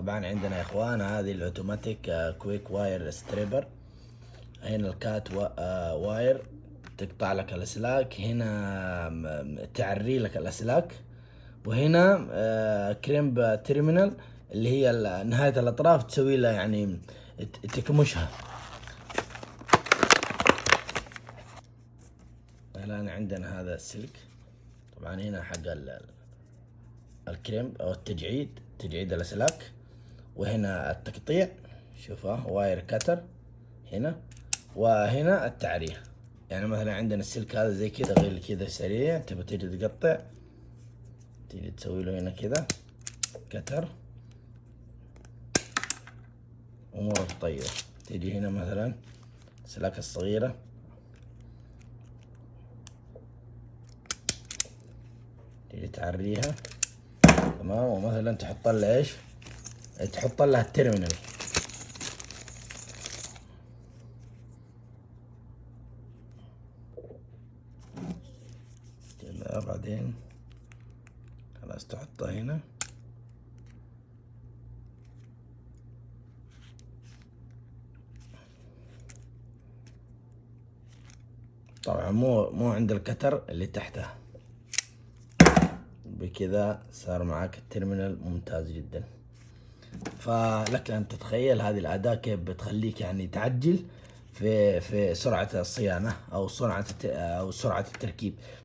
طبعا عندنا يا اخوان هذه الاوتوماتيك كويك واير ستريبر. هنا الكات واير تقطع لك الاسلاك، هنا تعري لك الاسلاك، وهنا كريمب تيرمينال اللي هي نهاية الاطراف تسوي لها يعني تكمشها. الان عندنا هذا السلك، طبعا هنا حق الكريمب او تجعيد الاسلاك، وهنا التقطيع، شوفها واير كتر هنا، وهنا التعرية. يعني مثلا عندنا السلك هذا زي كذا غير كذا سريع، تبى تيجي تقطع تيجي تسوي له هنا كذا كتر امورك طيبة. تيجي هنا مثلا السلاك الصغيرة تيجي تعريها تمام، ومثلا تحط لها ايش؟ تحط لها التيرمينال كذا، بعدين خلاص تحطها هنا. طبعا مو عند الكتر اللي تحتها. بكذا صار معك التيرمينال ممتاز جدا. فلك ان تتخيل هذه الاداة كيف بتخليك يعني تعجل في سرعة الصيانة او سرعة التركيب.